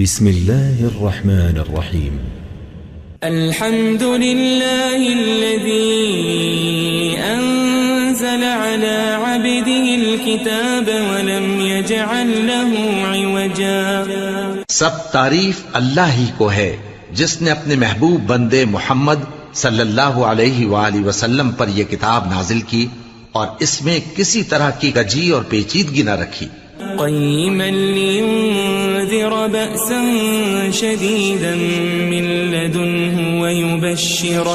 بسم الله الرحمن الرحيم. الحمد لله الذي أنزل على عبده الكتاب ولم يجعل له عوجا. سب تعریف اللہ ہی کو ہے جس نے اپنے محبوب بندے محمد صلی اللہ علیہ وآلہ وسلم پر یہ کتاب نازل کی اور اس میں کسی طرح کی کجی اور پیچیدگی نہ رکھی. قيما لينذر بأسا شديدا من لدنه ويبشر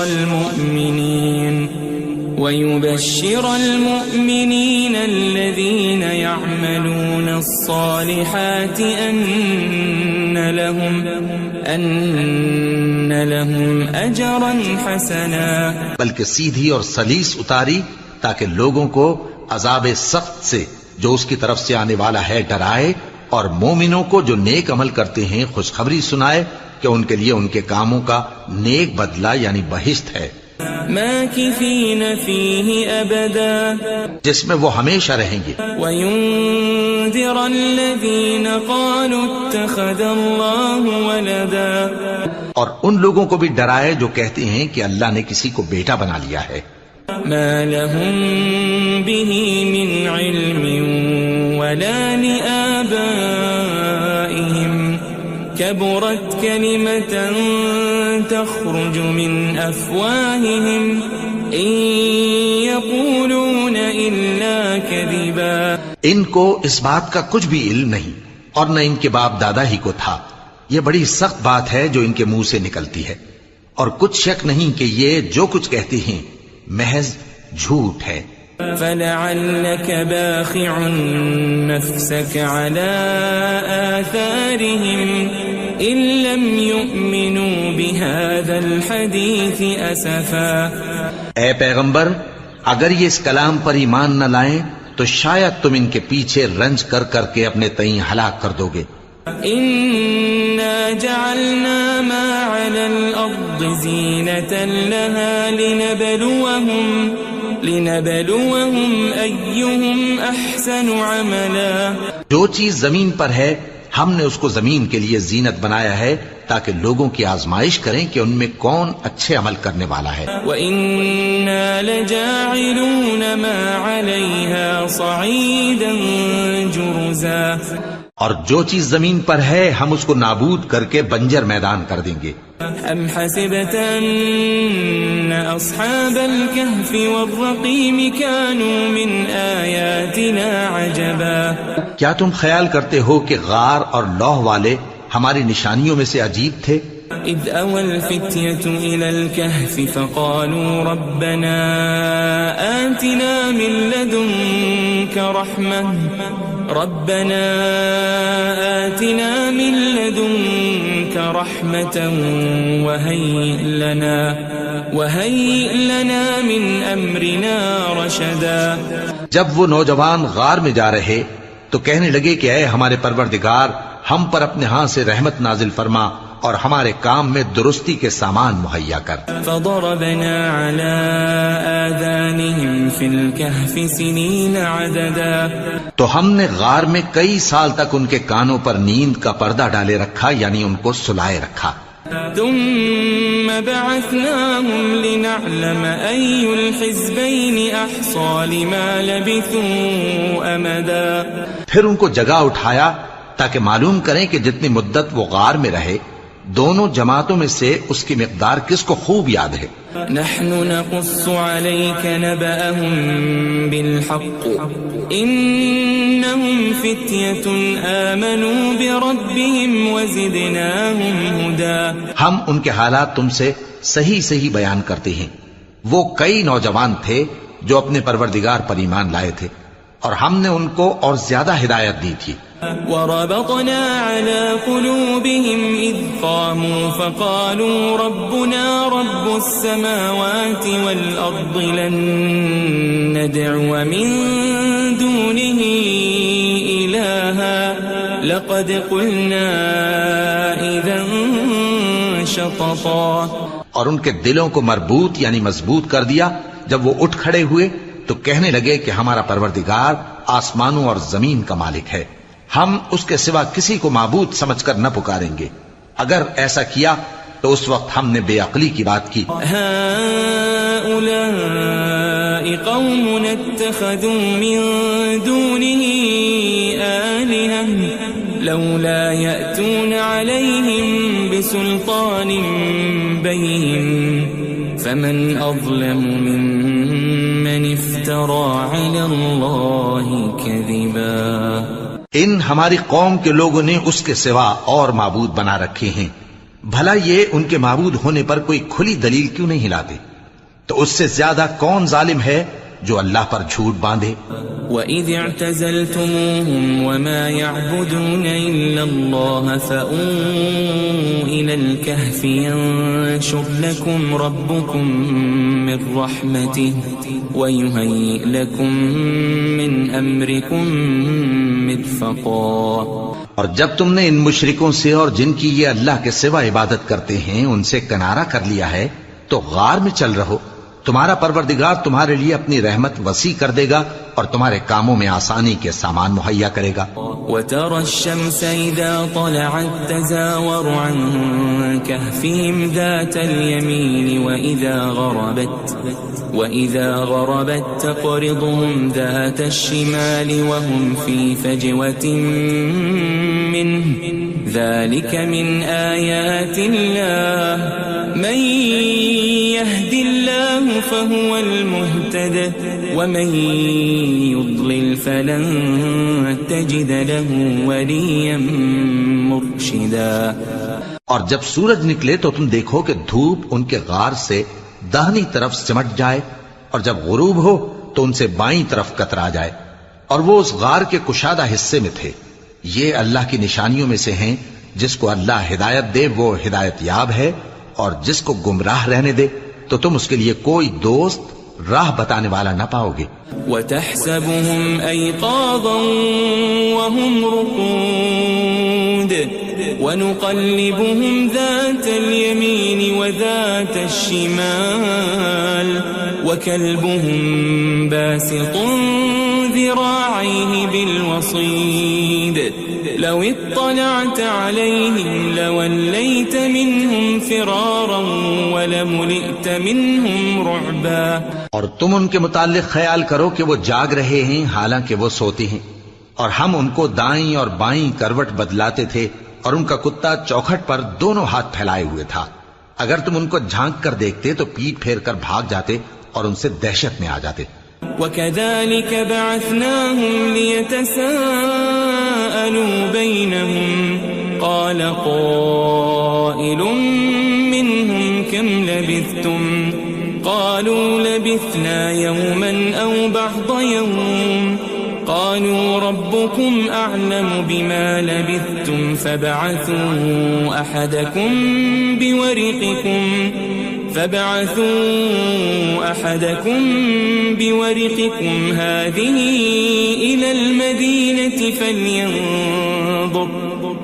المؤمنين الذين يعملون الصالحات أن لهم أجرا حسنا. بلکہ سیدھی اور سلیس اتاری تاکہ لوگوں کو عذاب سخت سے جو اس کی طرف سے آنے والا ہے ڈرائے، اور مومنوں کو جو نیک عمل کرتے ہیں خوشخبری سنائے کہ ان کے لیے ان کے کاموں کا نیک بدلہ یعنی بہشت ہے، ماکثین فیہ ابدا، جس میں وہ ہمیشہ رہیں گے. وینذر الذین قالوا اتخذ اللہ ولدا، اور ان لوگوں کو بھی ڈرائے جو کہتے ہیں کہ اللہ نے کسی کو بیٹا بنا لیا ہے. ما لهم به من علم ولا لآبائهم كبرت كلمة تخرج من أفواههم إن يقولون إلا كذبا. ان کو اس بات کا کچھ بھی علم نہیں اور نہ ان کے باپ دادا ہی کو تھا. یہ بڑی سخت بات ہے جو ان کے منہ سے نکلتی ہے، اور کچھ شک نہیں کہ یہ جو کچھ کہتے ہیں محض جھوٹ ہے. فلعلك باخع نفسك على آثارهم إن لم يؤمنوا بهذا الحديث أسفا. اے پیغمبر، اگر یہ اس کلام پر ایمان نہ لائیں تو شاید تم ان کے پیچھے رنج کر کر کے اپنے تئیں ہلاک کر دو گے. إنا جعلنا ما على الأرض زينة لها لنبلوهم أيهم أحسن عملا. جو چیز زمین پر ہے ہم نے اس کو زمین کے لیے زینت بنایا ہے تاکہ لوگوں کی آزمائش کریں کہ ان میں کون اچھے عمل کرنے والا ہے. وَإِنَّا لَجَاعِلُونَ مَا عَلَيْهَا صَعِيدًا جُرُزًا. اور جو چیز زمین پر ہے ہم اس کو نابود کر کے بنجر میدان کر دیں گے. ام حسبت ان اصحاب الكهف والرقيم كانوا من آیاتنا عجبا. کیا تم خیال کرتے ہو کہ غار اور لوح والے ہماری نشانیوں میں سے عجیب تھے؟ اذ اوى الفتية الى الكهف فقالوا ربنا آتنا من لدنك رحمة وهيئ لنا من أمرنا رشدا. جب وہ نوجوان غار میں جا رہے تو کہنے لگے کہ اے ہمارے پروردگار، ہم پر اپنے ہاں سے رحمت نازل فرما اور ہمارے کام میں درستی کے سامان مہیا کر. فضربنا على آذانهم في الكهف سنين عددا. تو ہم نے غار میں کئی سال تک ان کے کانوں پر نیند کا پردہ ڈالے رکھا، یعنی ان کو سلائے رکھا. ثم بعثناهم لنعلم أي الحزبين أحصى لما لبثوا أمدا. پھر ان کو جگہ اٹھایا تاکہ معلوم کریں کہ جتنی مدت وہ غار میں رہے دونوں جماعتوں میں سے اس کی مقدار کس کو خوب یاد ہے. نحن نقص عليك نبأهم بالحق إنهم فتية آمنوا بربهم وزدناهم هدى. ہم ان کے حالات تم سے صحیح صحیح بیان کرتے ہیں. وہ کئی نوجوان تھے جو اپنے پروردگار پر ایمان لائے تھے اور ہم نے ان کو اور زیادہ ہدایت دی تھی. وربطنا على قلوبهم إذ قاموا فقالوا ربنا رب السماوات والأرض لن ندعو من دونه إلها لقد قلنا إذا شططا. اور ان کے دلوں کو مربوط یعنی مضبوط کر دیا. جب وہ اٹھ کھڑے ہوئے تو کہنے لگے کہ ہمارا پروردگار آسمانوں اور زمین کا مالک ہے، ہم اس کے سوا کسی کو معبود سمجھ کر نہ پکاریں گے. اگر ایسا کیا تو اس وقت ہم نے بے عقلی کی بات کی. هؤلاء قوم اتخذوا من دونه آلهة لولا يأتون عليهم بسلطان بين فمن أظلم ممن افترى على الله كذبا. ان ہماری قوم کے لوگوں نے اس کے سوا اور معبود بنا رکھے ہیں. بھلا یہ ان کے معبود ہونے پر کوئی کھلی دلیل کیوں نہیں لاتے؟ تو اس سے زیادہ کون ظالم ہے جو اللہ پر جھوٹ باندھے؟ وَإِذِ اعْتَزَلْتُمُوهُمْ وَمَا يَعْبُدُونَ إِلَّا اللَّهَ فَأْوُوا إِلَى الْكَهْفِ يَنشُرْ لَكُمْ رَبُّكُمْ مِنْ رَحْمَتِهِ وَيُهَيِّئْ لَكُمْ مِنْ أَمْرِكُمْ مِرْفَقًا. اور جب تم نے ان مشرکوں سے اور جن کی یہ اللہ کے سوا عبادت کرتے ہیں ان سے کنارہ کر لیا ہے تو غار میں چل رہو. تمہارا پروردگار تمہارے لیے اپنی رحمت وسیع کر دے گا اور تمہارے کاموں میں آسانی کے سامان مہیا کرے گا. وَتَرَى الشَّمْسَ إِذَا طَلَعَتْ تَزَاوَرُ عَنْ كَهْفِهِمْ ذَاتَ الْيَمِينِ وَإِذَا غَرَبَتْ تَقْرِضُهُمْ ذَاتَ الشِّمَالِ وَهُمْ فِي فَجْوَةٍ مِّنْهُ ذَلِكَ مِنْ آيَاتِ اللَّهِ مَنْ يَهْدِ اللَّهُ فَهُوَ الْمُهْتَدِ وَمَنْ يُضْلِلْ فَلَنْ تَجِدَ لَهُ وَلِيًّا مُرْشِدًا. اور جب سورج نکلے تو تم دیکھو کہ دھوپ ان کے غار سے داہنی طرف سمٹ جائے اور جب غروب ہو تو ان سے بائیں طرف کترا جائے اور وہ اس غار کے کشادہ حصے میں تھے. یہ اللہ کی نشانیوں میں سے ہیں. جس کو اللہ ہدایت دے وہ ہدایت یاب ہے اور جس کو گمراہ رہنے دے تو تم اس کے لیے کوئی دوست راہ بتانے والا نہ پاؤ گے. وَتَحْسَبُهُمْ أَيْقَاظًا وَهُمْ رُقُودٌ وَنُقَلِّبُهُمْ ذَاتَ الْيَمِينِ وَذَاتَ الشِّمَالِ وَكَلْبُهُمْ بَاسِطٌ ذِرَاعَيْهِ بِالْوَصِيدِ لَوِ اطَّلَعْتَ عَلَيْهِمْ لَوَلَّيْتَ مِنْهُمْ فِرَارًا وَلَمُلِئْتَ مِنْهُمْ رُعْبًا. اور تم ان کے متعلق خیال کرو کہ وہ جاگ رہے ہیں حالانکہ وہ سوتے ہیں اور ہم ان کو دائیں اور بائیں کروٹ بدلاتے تھے اور ان کا کتا چوکھٹ پر دونوں ہاتھ پھیلائے ہوئے تھا. اگر تم ان کو جھانک کر دیکھتے تو پیٹ پھیر کر بھاگ جاتے اور ان سے دہشت میں آ جاتے. وَكَذَلِكَ بَعَثْنَاهُمْ لِيَتَسَاءَلُوا بَيْنَهُمْ قَالَ قَائِلٌ مِّنْهُمْ كَمْ لَبِثْتُمْ قَالُوا لَبِثْنَا يَوْمًا أَوْ بَعْضَ يَوْمٍ قَالُوا رَبُّكُمْ أَعْلَمُ بِمَا لَبِثْتُمْ فَابْعَثُوا أَحَدَكُمْ بِوَرِقِكُمْ هَذِهِ إِلَى الْمَدِينَةِ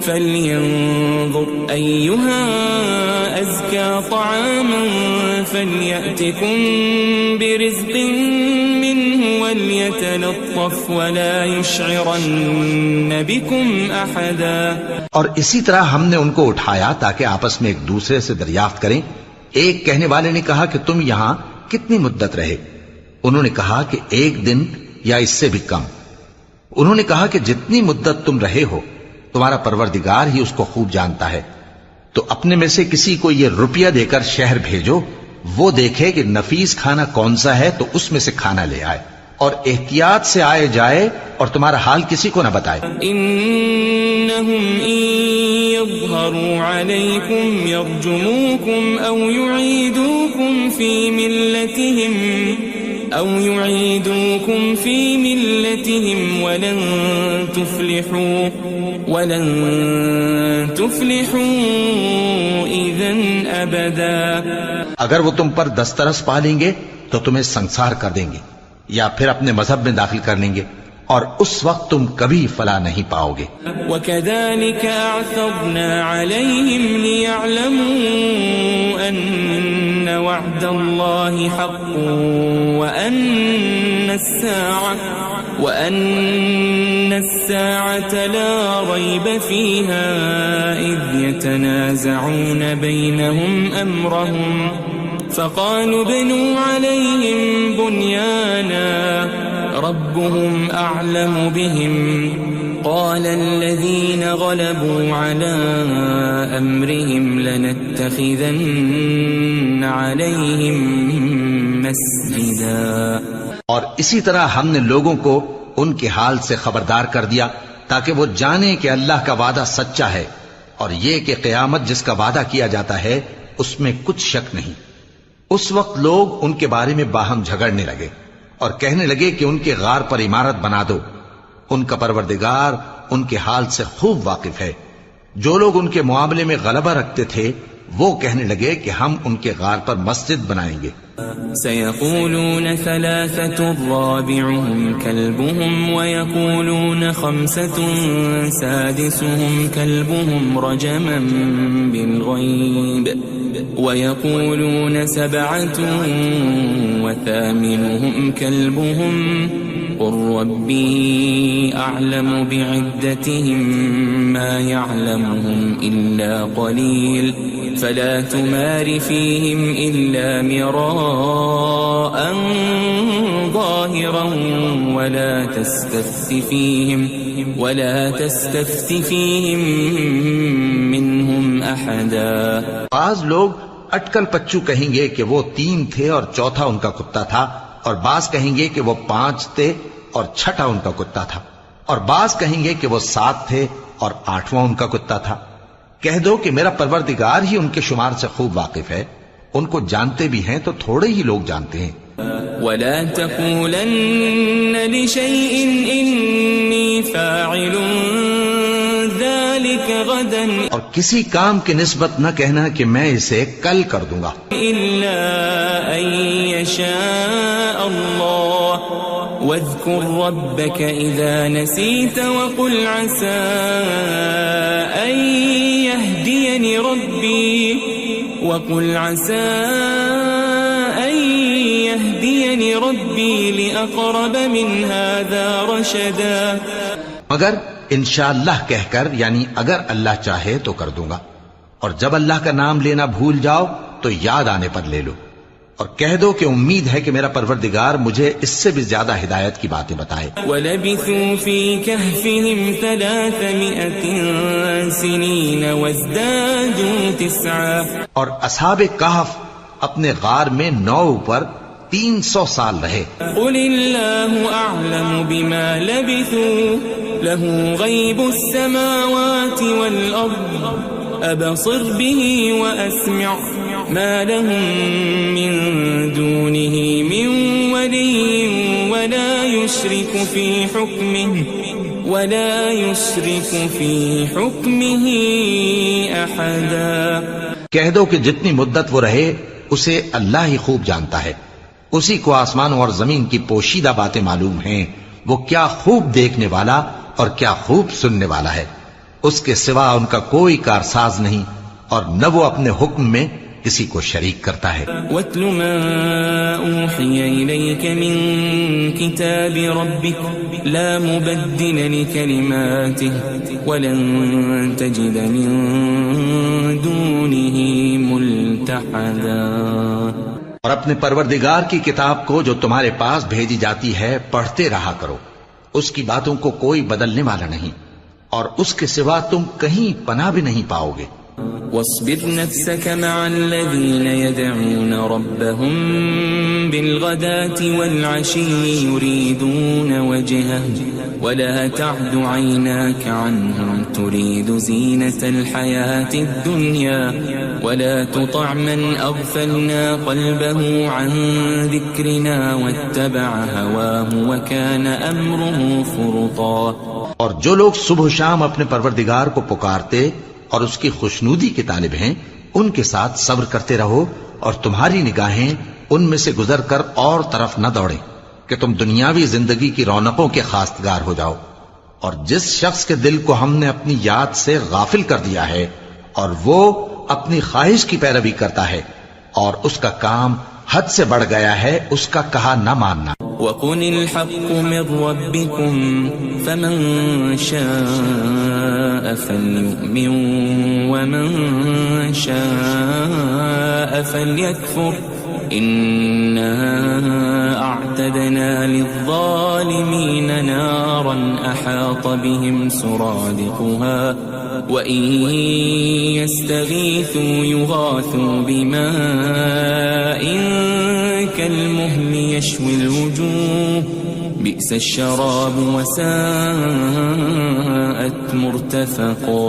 فَلْيَنظُرْ أَيُّهَا أَزْكَى طَعَامًا فَلْيَأْتِكُمْ بِرِزْقٍ مِّنْهُ وَلْيَتَلَطَّفْ وَلَا يُشْعِرَنَّ بِكُمْ أَحَدًا. اور اسی طرح ہم نے ان کو اٹھایا تاکہ آپس میں ایک دوسرے سے دریافت کریں. ایک کہنے والے نے کہا کہ تم یہاں کتنی مدت رہے؟ انہوں نے کہا کہ 1 دن یا اس سے بھی کم. انہوں نے کہا کہ جتنی مدت تم رہے ہو تمہارا پروردگار ہی اس کو خوب جانتا ہے. تو اپنے میں سے کسی کو یہ روپیہ دے کر شہر بھیجو، وہ دیکھے کہ نفیس کھانا کون سا ہے تو اس میں سے کھانا لے آئے اور احتیاط سے آئے جائے اور تمہارا حال کسی کو نہ بتائے. انہم ان یظہروا علیکم یرجموکم او یعیدوکم فی ملتہم ولن تفلحوا اذن ابدا. اگر وہ تم پر دسترس پا لیں گے تو تمہیں سنسار کر دیں گے یا پھر اپنے مذہب میں داخل کر لیں گے اور اس وقت تم کبھی فلاح نہیں پاؤ گے. وَكَذَلِكَ أَعْثَرْنَا عَلَيْهِمْ لِيَعْلَمُوا أَنَّ وَعْدَ اللَّهِ حَقٌّ وَأَنَّ وأن الساعة لا ريب فيها إذ يتنازعون بينهم أمرهم فقالوا ابنوا عليهم بنيانا ربهم أعلم بهم قال الذين غلبوا على أمرهم لنتخذن عليهم مسجدا. اور اسی طرح ہم نے لوگوں کو ان کے حال سے خبردار کر دیا تاکہ وہ جانیں کہ اللہ کا وعدہ سچا ہے اور یہ کہ قیامت جس کا وعدہ کیا جاتا ہے اس میں کچھ شک نہیں. اس وقت لوگ ان کے بارے میں باہم جھگڑنے لگے اور کہنے لگے کہ ان کے غار پر عمارت بنا دو. ان کا پروردگار ان کے حال سے خوب واقف ہے. جو لوگ ان کے معاملے میں غلبہ رکھتے تھے وہ کہنے لگے کہ ہم ان کے غار پر مسجد بنائیں گے. سيقولون ثلاثة رابعهم كلبهم ويقولون خمسة سادسهم كلبهم رجما بالغيب ويقولون سبعة وثامنهم كلبهم قل ربي أعلم بعدتهم ما يعلمهم إلا قليل فلا تمار فيهم إلا مراء ظاهرا ولا تستفت فيهم منهم أحدا. بعض لوگ اٹکل پچو کہیں گے کہ وہ 3 تھے اور چوتھا ان کا کتا تھا، اور بعض کہیں گے کہ وہ 5 تھے اور چھٹا ان کا کتا تھا، اور بعض کہیں گے کہ وہ 7 تھے اور 8واں ان کا کتا تھا. کہہ دو کہ میرا پروردگار ہی ان کے شمار سے خوب واقف ہے. ان کو جانتے بھی ہیں تو تھوڑے ہی لوگ جانتے ہیں. ولا تقولن لشيء إني فاعل ذلك غدا اور کسی کام کی نسبت نہ کہنا کہ میں اسے کل کر دوں گا إلا أن يشاء الله واذكر ربك إذا نسيت وقل عسى أن يهديني ربي لأقرب من هذا رشدا. مگر انشاءاللہ کہہ کر، یعنی اگر اللہ چاہے تو کر دوں گا، اور جب اللہ کا نام لینا بھول جاؤ تو یاد آنے پر لے لو، اور کہہ دو کہ امید ہے کہ میرا پروردگار مجھے اس سے بھی زیادہ ہدایت کی باتیں بتائے. وَلَبِثُوا فِي كَهْفِهِمْ 300 سِنِينَ وَازْدَادُوا 9. اور اصحاب کہف اپنے غار میں 9 پر 300 سال رہے. قُلِ اللَّهُ أَعْلَمُ بِمَا لَبِثُوا لَهُ غَيْبُ السَّمَاوَاتِ وَالْأَرْضِ أَبْصِرْ بِهِ وَأَسْمِعْ مَا لَهُم مِّن دُونِهِ مِن وَلِيٍّ وَلَا يُشْرِكُ فِي حُكْمِهِ أَحَدًا. کہہ دو کہ جتنی مدت وہ رہے اسے اللہ ہی خوب جانتا ہے. اسی کو آسمانوں اور زمین کی پوشیدہ باتیں معلوم ہیں. وہ کیا خوب دیکھنے والا اور کیا خوب سننے والا ہے. اس کے سوا ان کا کوئی کارساز نہیں، اور نہ وہ اپنے حکم میں کسی کو شریک کرتا ہے. وَاتْلُ مَا أُوحِيَ إِلَيْكَ مِن كِتَابِ رَبِّكَ لَا مُبَدِّلَ لِكَلِمَاتِهِ وَلَن تَجِدَ مِن دُونِهِ مُلْتَحَدًا. اور اپنے پروردگار کی کتاب کو جو تمہارے پاس بھیجی جاتی ہے پڑھتے رہا کرو. اس کی باتوں کو کوئی بدلنے والا نہیں، اور اس کے سوا تم کہیں پناہ بھی نہیں پاؤ گے. واصبر نفسك مع الذين يدعون ربهم بالغداة والعشي يريدون وجهه ولا تعد عيناك عنهم تريد زينة الحياة الدنيا ولا تطع من أغفلنا قلبه عن ذكرنا واتبع هواه وكان أمره فرطا. اور جو لوگ صبح و شام اپنے پروردگار کو پکارتے اور اس کی خوشنودی کے طالب ہیں ان کے ساتھ صبر کرتے رہو، اور تمہاری نگاہیں ان میں سے گزر کر اور طرف نہ دوڑیں کہ تم دنیاوی زندگی کی رونقوں کے خواستگار ہو جاؤ. اور جس شخص کے دل کو ہم نے اپنی یاد سے غافل کر دیا ہے اور وہ اپنی خواہش کی پیروی کرتا ہے اور اس کا کام حد سے بڑھ گیا ہے، اس کا کہا نہ ماننا. وقل الحق من ربكم فمن شاء فليؤمن ومن شاء فليكفر إنا أعتدنا للظالمين نارا أحاط بهم سرادقها وإن يستغيثوا يغاثوا بماء كالمهل يشوي الوجوه بئس الشراب وساءت مرتفقا.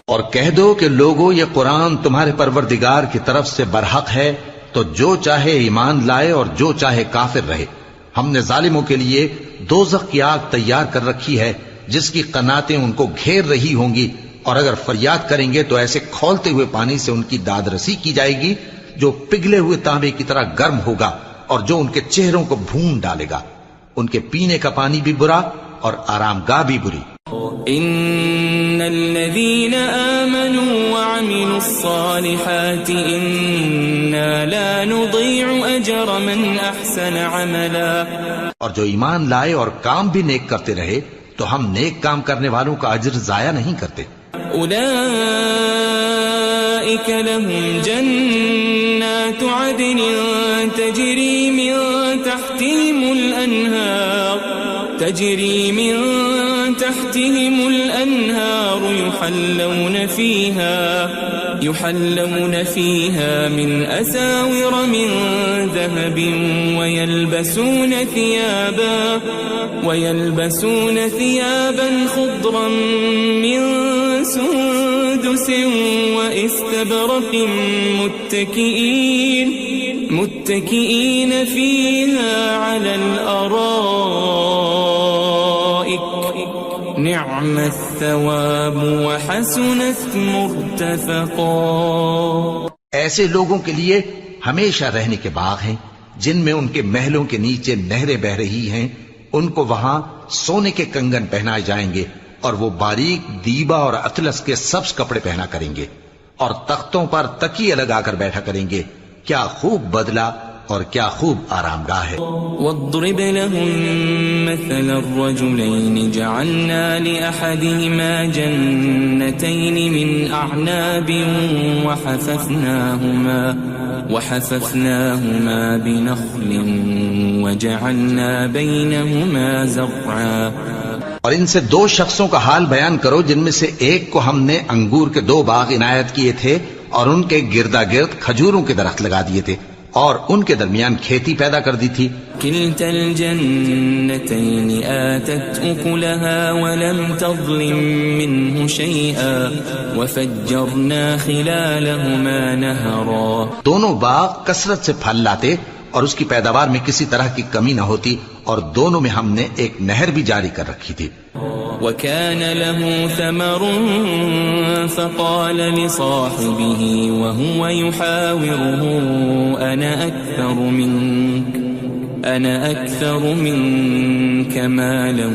اور کہہ دو کہ لوگو یہ قرآن تمہارے پروردگار کی طرف سے برحق ہے، تو جو چاہے ایمان لائے اور جو چاہے کافر رہے. ہم نے ظالموں کے لیے دوزخ کی آگ تیار کر رکھی ہے جس کی قناتیں ان کو گھیر رہی ہوں گی، اور اگر فریاد کریں گے تو ایسے کھولتے ہوئے پانی سے ان کی داد رسی کی جائے گی جو پگھلے ہوئے تانبے کی طرح گرم ہوگا اور جو ان کے چہروں کو بھون ڈالے گا. ان کے پینے کا پانی بھی برا اور آرام گاہ بھی بری. ان الذين آمنوا وعملوا الصالحات انا لا نضيع اجر من احسن عملا. اور جو ایمان لائے اور کام بھی نیک کرتے رہے تو ہم نیک کام کرنے والوں کا اجر ضائع نہیں کرتے. اولئك لهم جنات عدن تجري من تحتهم الأنهار يحلون فيها من أساور من ذهب ويلبسون ثيابا خضرا من سندس واستبرق متكئين فيها على الأرائك نعم الثواب وحسنت مرتفقا. ایسے لوگوں کے لیے ہمیشہ رہنے کے باغ ہیں جن میں ان کے محلوں کے نیچے نہریں بہ رہی ہیں. ان کو وہاں سونے کے کنگن پہنائے جائیں گے اور وہ باریک دیبا اور اطلس کے سبز کپڑے پہنا کریں گے اور تختوں پر تکیے لگا کر بیٹھا کریں گے. کیا خوب بدلہ اور کیا خوب آرام گاہ ہے. واضرب لهم مثل الرجلين جعلنا لأحدهما جنتين من أعناب وحففناهما بنخل وجعلنا بينهما زرعا. اور ان سے دو شخصوں کا حال بیان کرو جن میں سے ایک کو ہم نے انگور کے 2 باغ عنایت کیے تھے اور ان کے گردا گرد کھجوروں کے درخت لگا دیے تھے اور ان کے درمیان کھیتی پیدا کر دی تھی. كلتا الجنتين آتت أكلها ولم تظلم منه شيئا وفجرنا خلالهما نهرا. دونوں باغ کثرت سے پھل لاتے اور اس کی پیداوار میں کسی طرح کی کمی نہ ہوتی اور دونوں میں ہم نے ایک نہر بھی جاری کر رکھی تھی. وكان له ثمر فقال لصاحبه وهو يحاوره أنا أكثر منك مالا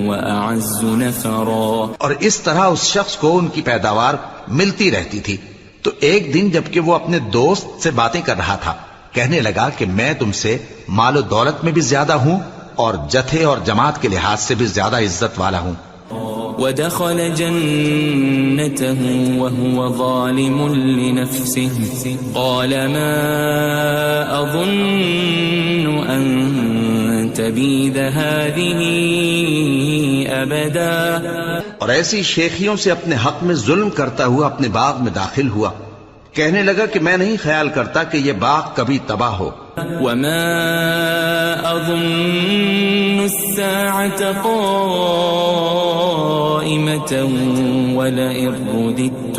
وأعز نفرا. اور اس طرح اس شخص کو ان کی پیداوار ملتی رہتی تھی. تو ایک دن جبکہ وہ اپنے دوست سے باتیں کر رہا تھا کہنے لگا کہ میں تم سے مال و دولت میں بھی زیادہ ہوں اور جتھے اور جماعت کے لحاظ سے بھی زیادہ عزت والا ہوں. ودخل جنته وهو ظالم لنفسه قال ما أظن أن تبيد هذه أبدا. اور ایسی شیخیوں سے اپنے حق میں ظلم کرتا ہوا اپنے باغ میں داخل ہوا. کہنے لگا کہ میں نہیں خیال کرتا کہ یہ باغ کبھی تباہ ہو. وما أظن الساعة قائمة ولئن رددت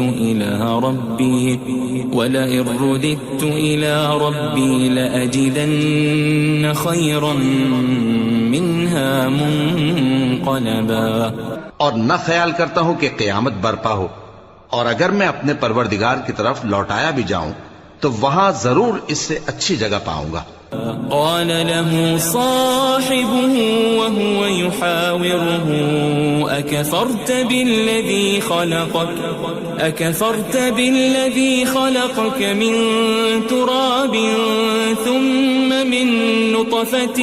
إلى ربي لأجدن خيرا منها منقلبا. اور نہ خیال کرتا ہوں کہ قیامت برپا ہو، اور اگر میں اپنے پروردگار کی طرف لوٹایا بھی جاؤں تو وہاں ضرور اس سے اچھی جگہ پاؤں گا۔ قال له صاحبه وهو يحاوره أكفرت بالذي خلقك من تراب ثم من نطفة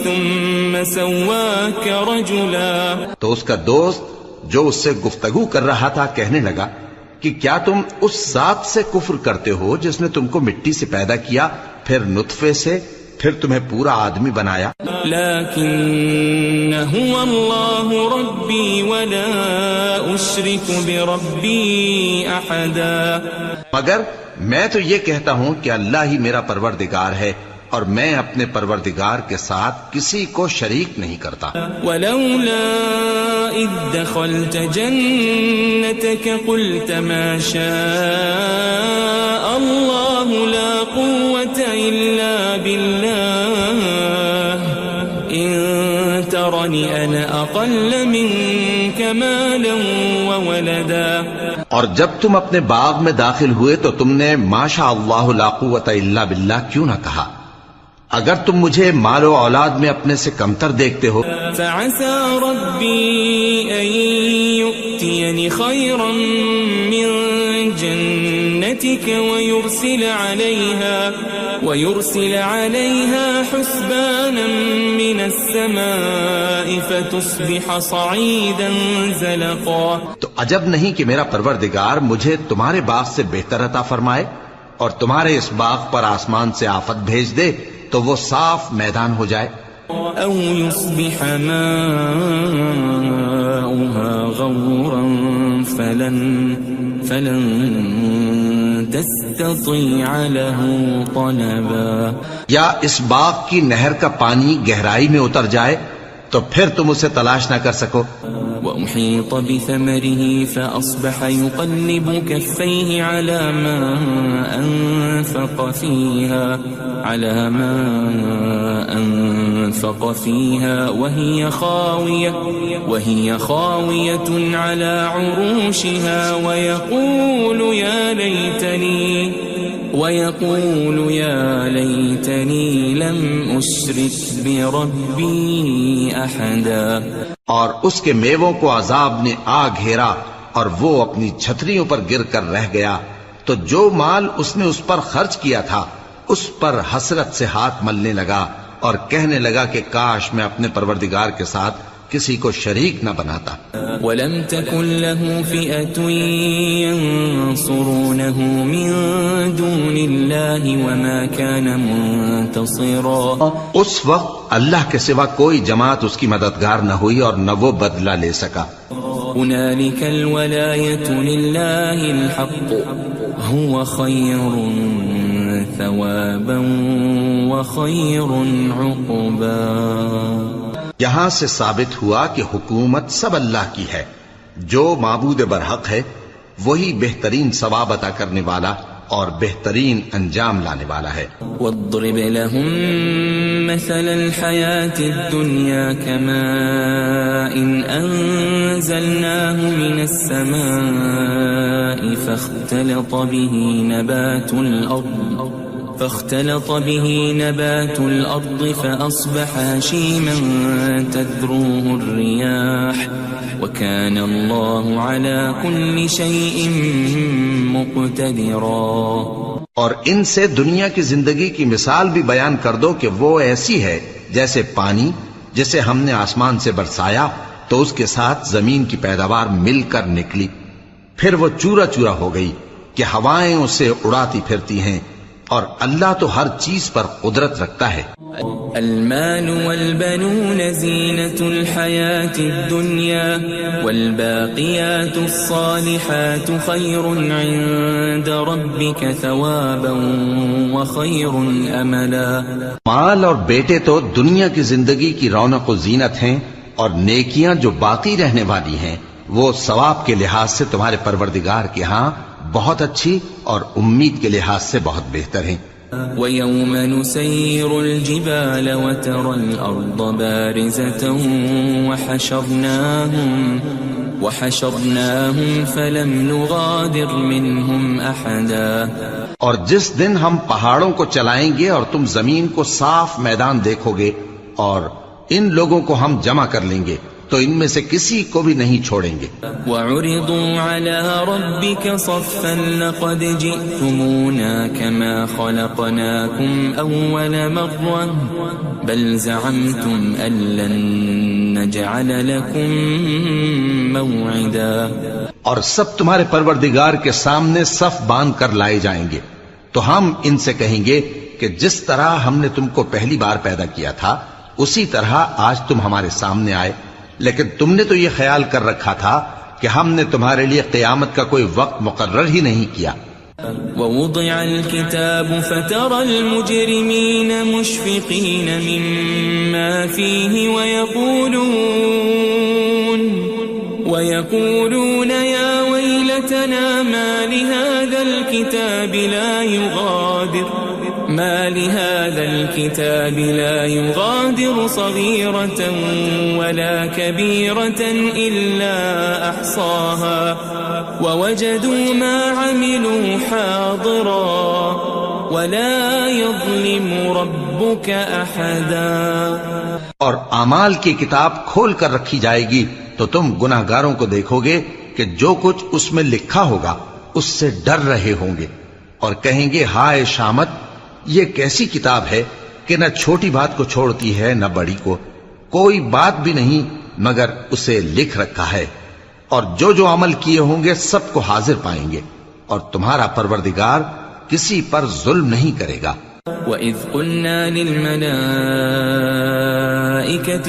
ثم سواك رجلا۔ تو اس کا دوست جو اس سے گفتگو کر رہا تھا کہنے لگا کہ کیا تم اس ذات سے کفر کرتے ہو جس نے تم کو مٹی سے پیدا کیا، پھر نطفے سے، پھر تمہیں پورا آدمی بنایا؟ لیکن هو اللہ ربی ولا اشرک بربی احدا، مگر میں تو یہ کہتا ہوں کہ اللہ ہی میرا پروردگار ہے اور میں اپنے پروردگار کے ساتھ کسی کو شریک نہیں کرتا۔ ولولا اذ دخلت جنتك قلت ما شاء الله لا قوة الا بالله ان ترني انا اقل منك مالا وولدا۔ اور جب تم اپنے باغ میں داخل ہوئے تو تم نے ما شاء اللہ لا قوت الا باللہ کیوں نہ کہا؟ اگر تم مجھے مال و اولاد میں اپنے سے کمتر دیکھتے ہو۔ فعسى ربي ان يؤتيني خيرا من جنتك ويرسل عليها حسبانا من السماء فتصبح صعيدا زلقا۔ تو عجب نہیں کہ میرا پروردگار مجھے تمہارے باغ سے بہتر عطا فرمائے اور تمہارے اس باغ پر آسمان سے آفت بھیج دے تو وہ صاف میدان ہو جائے۔ او يصبح ماؤها غورا فلن تستطيع له طلبا، یا اس باغ کی نہر کا پانی گہرائی میں اتر جائے تو پھر تم اسے تلاش نہ کر سکو۔ وأحيط بثمره فأصبح يقلب كفيه على ما أنفق فيها وهي خاوية على عروشها ويقول يا ليتني لم أشرك بربي أحدا۔ اور اس کے میووں کو عذاب نے آ گھیرا اور وہ اپنی چھتریوں پر گر کر رہ گیا، تو جو مال اس نے اس پر خرچ کیا تھا اس پر حسرت سے ہاتھ ملنے لگا اور کہنے لگا کہ کاش میں اپنے پروردگار کے ساتھ کسی کو شریک نہ بناتا۔ وَلَمْ تَكُنْ لَهُ فِئَةٌ يَنْصُرُونَهُ مِنْ دُونِ اللَّهِ وَمَا كَانَ مُنْتَصِرًا۔ اس وقت اللہ کے سوا کوئی جماعت اس کی مددگار نہ ہوئی اور نہ وہ بدلہ لے سکا۔ هُنَالِكَ الْوَلَایَةُ لِلَّهِ الْحَقُّ هُوَ خَيْرٌ ثَوَابًا وَخَيْرٌ عُقْبًا۔ یہاں سے ثابت ہوا کہ حکومت سب اللہ کی ہے، جو معبود برحق ہے وہی بہترین ثواب عطا کرنے والا اور بہترین انجام لانے والا ہے۔ وَاضْرِبْ لَهُم مَّثَلَ الْحَيَاةِ الدُّنْيَا كَمَاءٍ أَنزَلْنَاهُ مِنَ السَّمَاءِ فاختلط به نبات الأرض فأصبح هشيما تذروه الرياح وكان الله على كل شيء مقتدرا۔ اور ان سے دنیا کی زندگی کی مثال بھی بیان کر دو کہ وہ ایسی ہے جیسے پانی جسے ہم نے آسمان سے برسایا تو اس کے ساتھ زمین کی پیداوار مل کر نکلی، پھر وہ چورا چورا ہو گئی کہ ہوائیں اسے اڑاتی پھرتی ہیں، اور اللہ تو ہر چیز پر قدرت رکھتا ہے۔ المال والبنون زینة الحیاة الدنیا والباقیات الصالحات خیر عند ربک ثوابا وخیر املا۔ مال اور بیٹے تو دنیا کی زندگی کی رونق و زینت ہیں، اور نیکیاں جو باقی رہنے والی ہیں وہ ثواب کے لحاظ سے تمہارے پروردگار کے ہاں بہت اچھی اور امید کے لحاظ سے بہت بہتر ہیں۔ ويوم نسير الجبال وترى الأرض بارزة وحشرناهم فلم نغادر منهم أحدا. اور جس دن ہم پہاڑوں کو چلائیں گے اور تم زمین کو صاف میدان دیکھو گے اور ان لوگوں کو ہم جمع کر لیں گے تو ان میں سے کسی کو بھی نہیں چھوڑیں گے. وَعُرِضُوا عَلَى رَبِّكَ صَفًّا لَقَدْ جِئْتُمُونَا كَمَا خَلَقْنَاكُمْ أَوَّلَ مَرَّةٍ بَلْ زَعَمْتُمْ أَن لَّن نَّجْعَلَ لَكُم مَّوْعِدًا. اور سب تمہارے پروردگار کے سامنے صف باندھ کر لائے جائیں گے تو ہم ان سے کہیں گے کہ جس طرح ہم نے تم کو پہلی بار پیدا کیا تھا اسی طرح آج تم ہمارے سامنے آئے، لیکن تم نے تو یہ خیال کر رکھا تھا کہ ہم نے تمہارے لیے قیامت کا کوئی وقت مقرر ہی نہیں کیا. ووضع الكتاب فترى المجرمين مشفقين مما فيه ويقولون يا ويلتنا ما لهذا الكتاب لا يغادر صغيرة ولا كبيرة إلا أحصاها ووجدوا ما عملوا حاضرا ولا يظلم ربك أحدا. اور اعمال کی کتاب کھول کر رکھی جائے گی تو تم گناہگاروں کو دیکھو گے کہ جو کچھ اس میں لکھا ہوگا اس سے ڈر رہے ہوں گے اور کہیں گے ہائے شامت، یہ کیسی کتاب ہے کہ نہ چھوٹی بات کو چھوڑتی ہے نہ بڑی کو، کوئی بات بھی نہیں مگر اسے لکھ رکھا ہے، اور جو جو عمل کیے ہوں گے سب کو حاضر پائیں گے، اور تمہارا پروردگار کسی پر ظلم نہیں کرے گا. وَإِذْ قُلْنَا لِلْمَلَائِكَةِ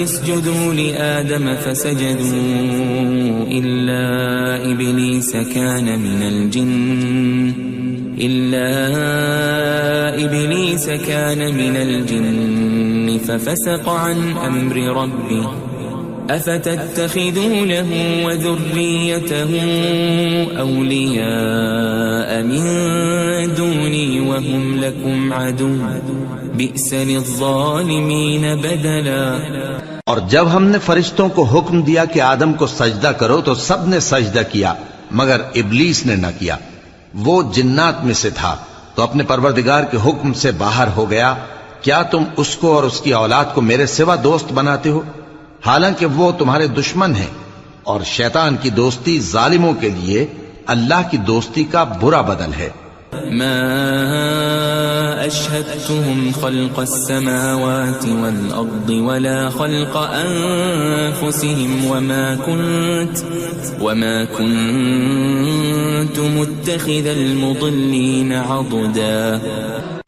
اسْجُدُوا لِآدَمَ فَسَجَدُوا إِلَّا إِبْلِيسَ كَانَ مِنَ الْجِنِّ فَفَسَقَ عَنْ أَمْرِ رَبِّهِ أَفَتَتَّخِذُونَهُ وَذُرِّيَّتَهُ أَوْلِيَاءَ مِن دُونِي وَهُمْ لَكُمْ عَدُوٌّ بِئْسَ لِلظَّالِمِينَ بَدَلًا. اور جب ہم نے فرشتوں کو حکم دیا کہ آدم کو سجدہ کرو تو سب نے سجدہ کیا مگر ابلیس نے نہ کیا، وہ جنات میں سے تھا تو اپنے پروردگار کے حکم سے باہر ہو گیا. کیا تم اس کو اور اس کی اولاد کو میرے سوا دوست بناتے ہو حالانکہ وہ تمہارے دشمن ہیں، اور شیطان کی دوستی ظالموں کے لیے اللہ کی دوستی کا برا بدل ہے. ما أشهدتهم خلق السماوات والأرض ولا خلق أنفسهم وما كنت متخذ المضلين عضدا.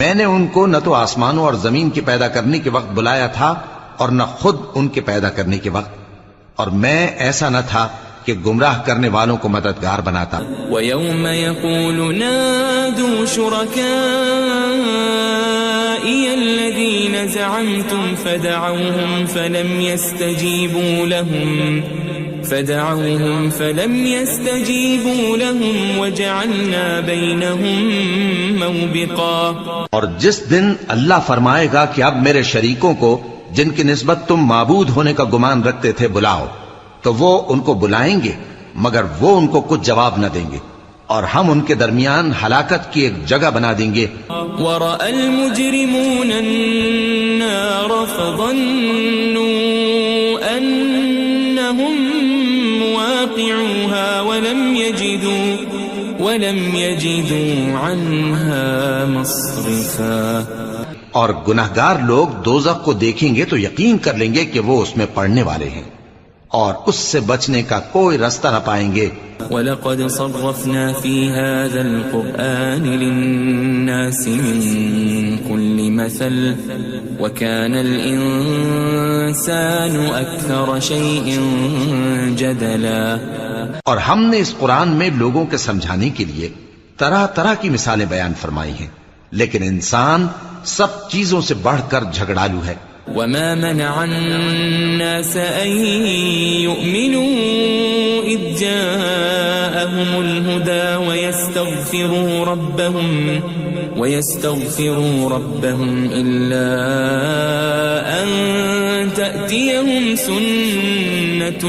میں نے ان کو نہ تو آسمانوں اور زمین کے پیدا کرنے کے وقت بلایا تھا اور نہ خود ان کے پیدا کرنے کے وقت، اور میں ایسا نہ تھا کہ گمراہ کرنے والوں کو مددگار بناتا. وَيَوْمَ يَقُولُ نَادُوا شُرَكَائِيَ الَّذِينَ زَعَمْتُمْ فَدَعَوْهُمْ فَلَمْ يَسْتَجِيبُوا لَهُمْ وَجَعَلْنَا بَيْنَهُمْ مَوْبِقًا. اور جس دن اللہ فرمائے گا کہ اب میرے شریکوں کو جن کی نسبت تم معبود ہونے کا گمان رکھتے تھے بلاؤ، تو وہ ان کو بلائیں گے مگر وہ ان کو کچھ جواب نہ دیں گے، اور ہم ان کے درمیان ہلاکت کی ایک جگہ بنا دیں گے. وَرَأَى الْمُجْرِمُونَ النَّارَ فَظَنُّوا أَنَّهُمْ مُوَاقِعُوهَا وَلَمْ يَجِدُوا عَنْهَا مَصْرِفًا. اور گناہگار لوگ دوزخ کو دیکھیں گے تو یقین کر لیں گے کہ وہ اس میں پڑنے والے ہیں اور اس سے بچنے کا کوئی راستہ نہ پائیں گے. وَلَقَدْ صَرَّفْنَا فِي هَذَا الْقُرْآنِ لِلنَّاسِ مِنْ كُلِّ مَثَلٍ وَكَانَ الْإِنسَانُ أَكْثَرَ شَيْءٍ جَدَلًا. اور ہم نے اس قرآن میں لوگوں کے سمجھانے کے لیے طرح طرح کی مثالیں بیان فرمائی ہیں، لیکن انسان سب چیزوں سے بڑھ کر جھگڑالو ہے. وَمَا مَنَعَ النَّاسَ أَن يُؤْمِنُوا إِذْ جَاءَهُمُ الْهُدَى ويستغفروا ربهم إلا أن تأتيهم سنة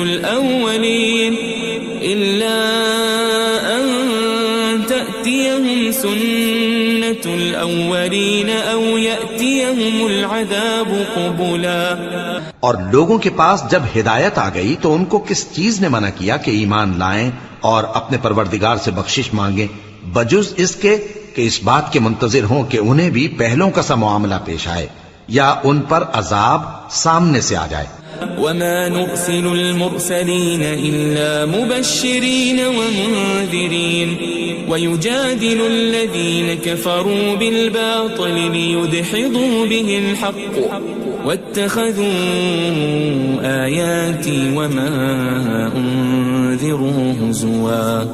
الأولين أو يأتيهم العذاب قبلا. اور لوگوں کے پاس جب ہدایت آ گئی تو ان کو کس چیز نے منع کیا کہ ایمان لائیں اور اپنے پروردگار سے بخشش مانگیں بجز اس کے کہ اس بات کے منتظر ہوں کہ انہیں بھی پہلوں کا سا معاملہ پیش آئے یا ان پر عذاب سامنے سے آ جائے. وما نرسل المرسلين إلا مبشرين ومنذرين ويجادل الذين كفروا بالباطل ليدحضوا به الحق واتخذوا آياتي وما أنذروا هزوا.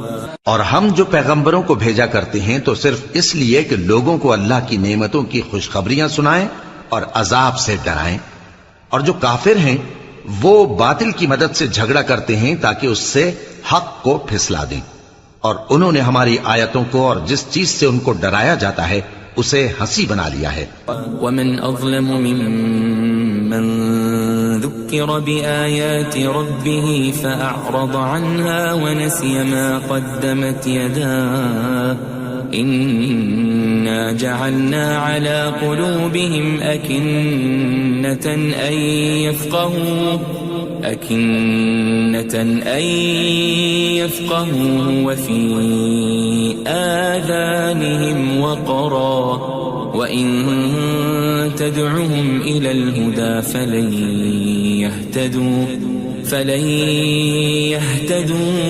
اور ہم جو پیغمبروں کو بھیجا کرتے ہیں تو صرف اس لیے کہ لوگوں کو اللہ کی نعمتوں کی خوشخبریاں سنائیں اور عذاب سے ڈرائیں. اور جو کافر ہیں وہ باطل کی مدد سے جھگڑا کرتے ہیں تاکہ اس سے حق کو پھسلا دیں. اور انہوں نے ہماری آیتوں کو اور جس چیز سے ان کو ڈرایا جاتا ہے اسے ہنسی بنا لیا ہے. ومن اظلم ممن ذكر بآيات ربه فأعرض عنها ونسي ما قدمت يداه إنا جعلنا على قلوبهم أكنة أن يفقهوا وفي آذانهم وقرا وإن تدعهم إلى الهدى فلن يهتدوا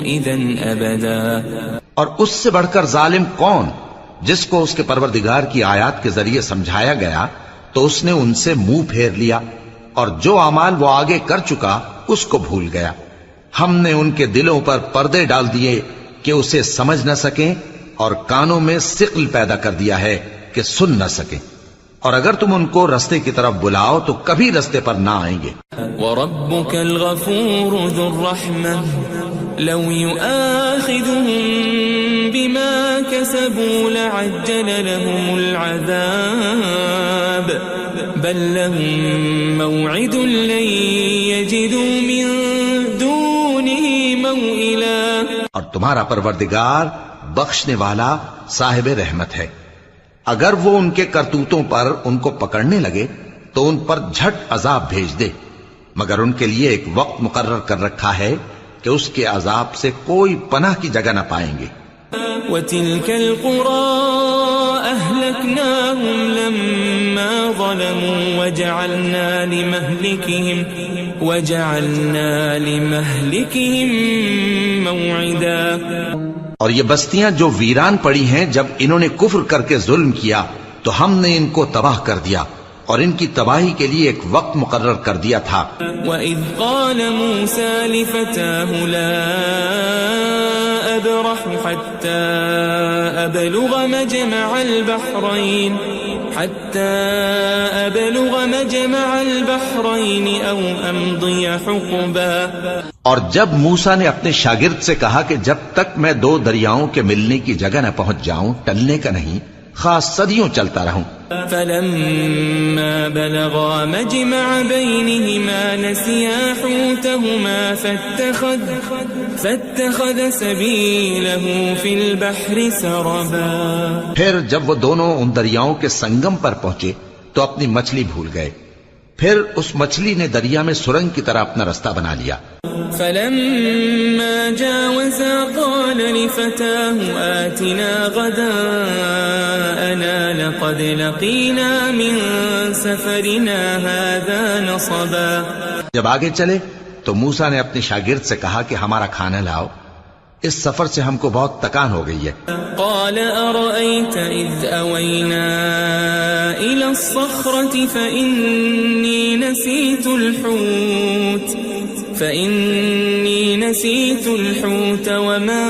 إذن أبدا. اور اس سے بڑھ کر ظالم کون جس کو اس کے پروردگار کی آیات کے ذریعے سمجھایا گیا تو اس نے ان سے منہ پھیر لیا اور جو اعمال وہ آگے کر چکا اس کو بھول گیا. ہم نے ان کے دلوں پر پردے ڈال دیے کہ اسے سمجھ نہ سکیں اور کانوں میں ثقل پیدا کر دیا ہے کہ سن نہ سکیں. اور اگر تم ان کو رستے کی طرف بلاؤ تو کبھی رستے پر نہ آئیں گے. وَرَبُّكَ الْغَفُورُ ذُو الرَّحْمَةِ لَوْ يُؤَاخِذُهُم بِمَا كَسَبُوا لَعَجَّلَ لَهُمُ الْعَذَابَ بَل لَّهُم مَّوْعِدٌ لَّن يَجِدُوا مِن دُونِهِ مَوْئِلًا. اور تمہارا پروردگار بخشنے والا صاحب رحمت ہے. اگر وہ ان کے کرتوتوں پر ان کو پکڑنے لگے تو ان پر جھٹ عذاب بھیج دے مگر ان کے لیے ایک وقت مقرر کر رکھا ہے کہ اس کے عذاب سے کوئی پناہ کی جگہ نہ پائیں گے. وَتِلْكَ الْقُرَىٰ أَهْلَكْنَاهُمْ لَمَّا ظَلَمُوا وَجَعَلْنَا لِمَهْلِكِهِمْ مَوْعِدًا. اور یہ بستیاں جو ویران پڑی ہیں جب انہوں نے کفر کر کے ظلم کیا تو ہم نے ان کو تباہ کر دیا اور ان کی تباہی کے لیے ایک وقت مقرر کر دیا تھا. وَإِذْ قَالَ مُوسَى لِفَتَاهُ لَا أَبْرَحُ حَتَّى أَبْلُغَ مَجْمَعَ الْبَحْرَيْنِ أَوْ أَمْضِيَ حُقُبًا. اور جب موسیٰ نے اپنے شاگرد سے کہا کہ جب تک میں دو دریاؤں کے ملنے کی جگہ نہ پہنچ جاؤں ٹلنے کا نہیں خاص صدیوں چلتا رہوں. فَلَمَّا بَلَغَا مَجْمَعَ بَيْنِهِمَا نَسِيَا حُوتَهُمَا فَاتَّخَذَ سَبِيلَهُ فِي الْبَحْرِ سَرَبًا. پھر جب وہ دونوں ان دریاؤں کے سنگم پر پہنچے تو اپنی مچھلی بھول گئے. پھر اس مچھلی نے دریا میں سرنگ کی طرح اپنا رستہ بنا لیا. فَلَمَّا جَاوَزَا قَالَ لِفَتَاهُ آتِنَا غَدَاءَنَا لَقَدْ لَقِينَا مِن سَفَرِنَا هَذَا نَصَبًا. جب آگے چلے تو موسیٰ نے اپنے شاگرد سے کہا کہ ہمارا کھانا لاؤ اس سفر سے ہم کو بہت تکان ہو گئی ہے. قال أرأيت إذ أوينا إلى الصخرة فإني نسيت الحوت وما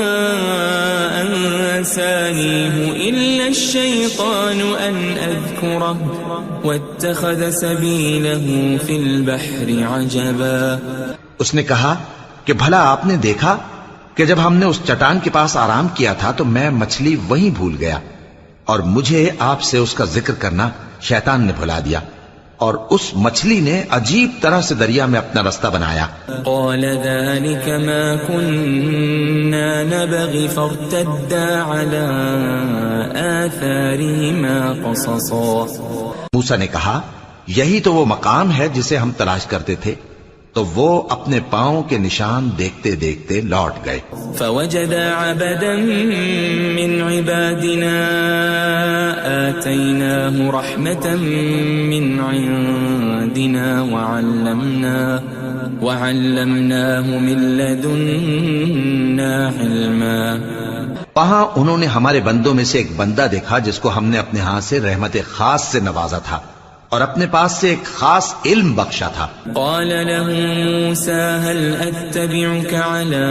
أنسانيه إلا الشيطان أن أذكره واتخذ سبيله في البحر عجبا. اس نے کہا کہ بھلا آپ نے دیکھا کہ جب ہم نے اس چٹان کے پاس آرام کیا تھا تو میں مچھلی وہیں بھول گیا اور مجھے آپ سے اس کا ذکر کرنا شیطان نے بھلا دیا، اور اس مچھلی نے عجیب طرح سے دریا میں اپنا رستہ بنایا۔ قال ذلك ما كنا نبغي فارتدا على آثارهما قصصا۔ موسیٰ نے کہا یہی تو وہ مقام ہے جسے ہم تلاش کرتے تھے، تو وہ اپنے پاؤں کے نشان دیکھتے دیکھتے لوٹ گئے۔ فوجد عبدا من عبادنا آتيناه رحمة من عندنا وعلمناه من لدنا علما۔ وہاں انہوں نے ہمارے بندوں میں سے ایک بندہ دیکھا جس کو ہم نے اپنے ہاں سے رحمت خاص سے نوازا تھا اور اپنے پاس سے ایک خاص علم بخشا تھا۔ قال له موسى هل أتبعك على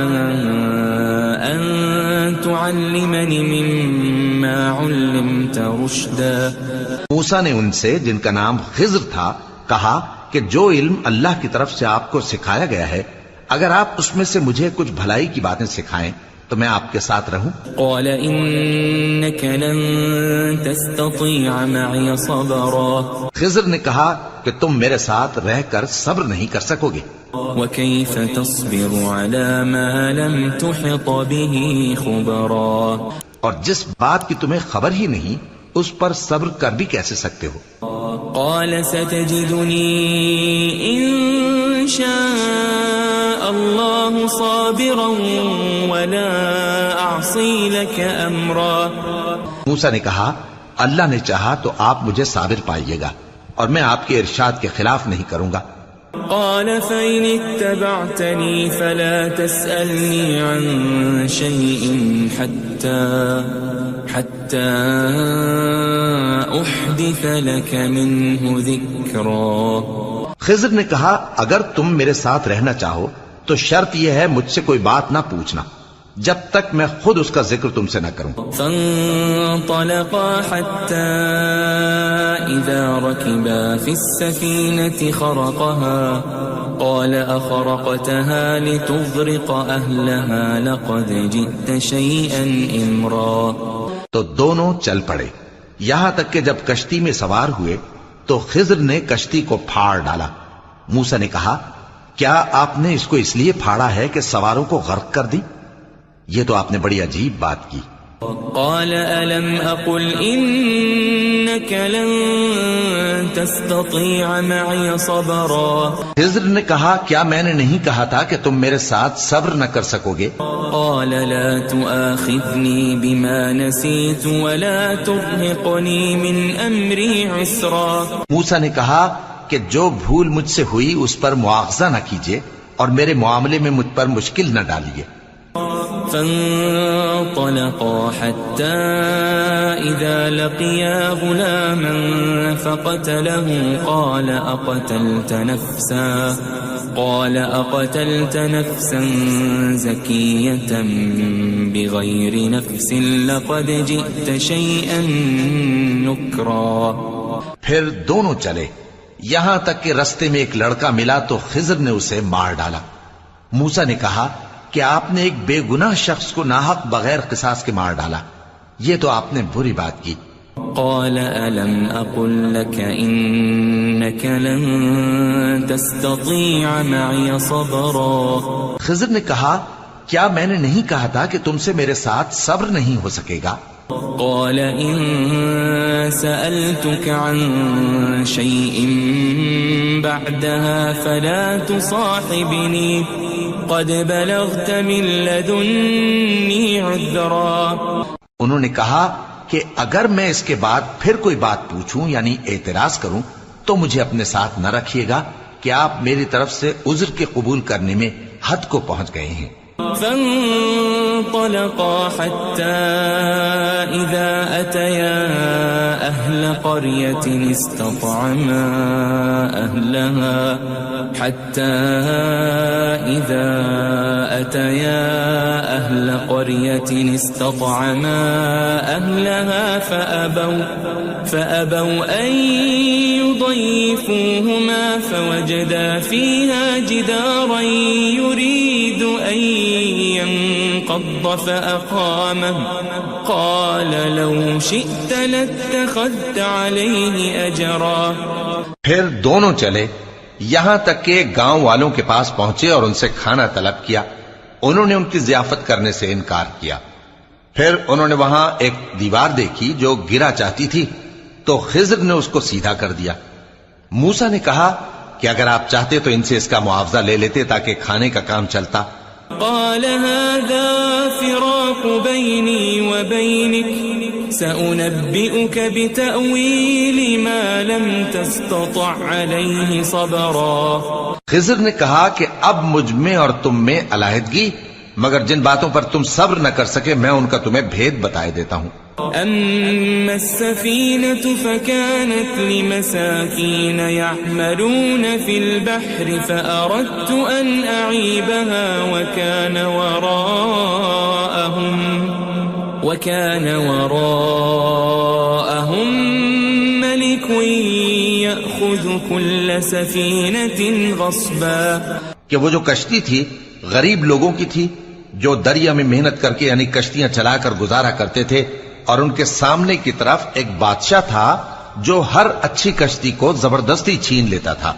أن تعلمني مما علمت رشدا۔ موسیٰ نے ان سے جن کا نام خضر تھا کہا کہ جو علم اللہ کی طرف سے آپ کو سکھایا گیا ہے، اگر آپ اس میں سے مجھے کچھ بھلائی کی باتیں سکھائیں تو میں آپ کے ساتھ رہوں۔ قال إنك لن تستطيع معي صبرا۔ خضر نے کہا کہ تم میرے ساتھ رہ کر صبر نہیں کر سکو گے۔ وكيف تصبر على ما لم تحط به خبرا۔ اور جس بات کی تمہیں خبر ہی نہیں اس پر صبر کر بھی کیسے سکتے ہو؟ قال ستجدني إن شاء الله صابرا ولا أعصي لك أمرا۔ موسیٰ نے کہا اللہ نے چاہا تو آپ مجھے صابر پائیے گا اور میں آپ کے ارشاد کے خلاف نہیں کروں گا۔ قال فإن اتبعتني فلا تسألني عن شيء حتى أحدث لك منه ذكرا۔ خضر نے کہا اگر تم میرے ساتھ رہنا چاہو تو شرط یہ ہے مجھ سے کوئی بات نہ پوچھنا جب تک میں خود اس کا ذکر تم سے نہ کروں۔ فانطلقا حتى إذا ركبا في السفينة خرقها قال أخرقتها لتغرق أهلها لقد جئت شيئا إمرا۔ تو دونوں چل پڑے یہاں تک کہ جب کشتی میں سوار ہوئے تو خضر نے کشتی کو پھاڑ ڈالا۔ موسیٰ نے کہا کیا آپ نے اس کو اس لیے پھاڑا ہے کہ سواروں کو غرق کر دی؟ یہ تو آپ نے بڑی عجیب بات کی۔ قال ألم أقل إنك لن تستطيع معي صبرا۔ خضر نے کہا کیا میں نے نہیں کہا تھا کہ تم میرے ساتھ صبر نہ کر سکو گے؟ قال لا تؤاخذني بما نسيت ولا ترهقني من أمري عسرا۔ موسیٰ نے کہا کہ جو بھول مجھ سے ہوئی اس پر مواخذہ نہ کیجیے اور میرے معاملے میں مجھ پر مشکل نہ ڈالیے۔ فانطلقا حتى إذا لقيا غلاما فقتله قال أقتلت نفسا زكية بغير نفس لقد جئت شيئا نكرا۔ پھر دونوں چلے یہاں تک کہ رستے میں ایک لڑکا ملا تو خضر نے اسے مار ڈالا۔ موسیٰ نے کہا کہ آپ نے ایک بے گناہ شخص کو ناحق بغیر قصاص کے مار ڈالا، یہ تو آپ نے بری بات کی۔ قال ألم أقل لك إنك لن تستطيع معي صبرا۔ خضر نے کہا کیا میں نے نہیں کہا تھا کہ تم سے میرے ساتھ صبر نہیں ہو سکے گا؟ قال إن سألتك عن شيء بعدها فلا تصاحبني قد بلغت من لدني عذرا۔ انہوں نے کہا کہ اگر میں اس کے بعد پھر کوئی بات پوچھوں یعنی اعتراض کروں تو مجھے اپنے ساتھ نہ رکھیے گا کہ آپ میری طرف سے عذر کے قبول کرنے میں حد کو پہنچ گئے ہیں۔ فانطلقا حتى إذا أتيا أهل قرية استطعما أهلها فأبوا أن يضيفوهما فوجدا فيها جدارا يريد أن ينقض فأقامه قال لو شئت لاتخذت عليه أجرا. پھر دونوں چلے یہاں تک کہ گاؤں والوں کے پاس پہنچے اور ان سے کھانا طلب کیا. انہوں نے ان کی ضیافت کرنے سے انکار کیا. پھر انہوں نے وہاں ایک دیوار دیکھی جو گرا چاہتی تھی تو خضر نے اس کو سیدھا کر دیا. موسیٰ نے کہا کہ اگر آپ چاہتے تو ان سے اس کا معاوضہ لے لیتے تاکہ کھانے کا کام چلتا. قال هذا فراق بيني وبينك سأنبئك بتأويل ما لم تستطع عليه صبرا. خضر نے کہا کہ اب مجھ میں اور تم میں علیحدگی، مگر جن باتوں پر تم صبر نہ کر سکے میں ان کا تمہیں بھید بتائے دیتا ہوں. أما السفينة فكانت لمساكين يعملون في البحر فأردت أن أعيبها وكان وراءهم ملك يأخذ كل سفينة غصبا. کہ وہ جو کشتی تھی غریب لوگوں کی تھی جو دریا میں محنت کر کے یعنی کشتیاں چلا کر گزارا کرتے تھے، اور ان کے سامنے کی طرف ایک بادشاہ تھا جو ہر اچھی کشتی کو زبردستی چھین لیتا تھا.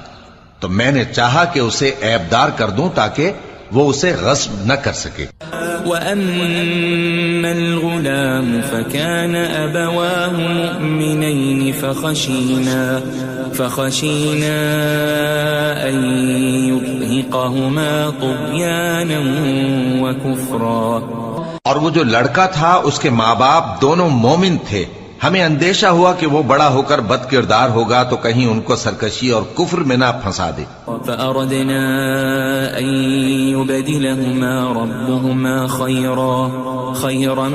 تو میں نے چاہا کہ اسے عیبدار کر دوں تاکہ وہ اسے غصب نہ کر سکے. وَأَمَّا الْغُلَامُ فَكَانَ أَبَوَاهُ مُؤْمِنَيْنِ فَخَشِينَا أَن يُرْهِقَهُمَا طُغْيَانًا وَكُفْرًا. اور وہ جو لڑکا تھا اس کے ماں باپ دونوں مومن تھے. ہمیں اندیشہ ہوا کہ وہ بڑا ہو کر بد کردار ہوگا تو کہیں ان کو سرکشی اور کفر میں نہ پھنسا دے. فأردنا أن يبدلهما ربهما خيرا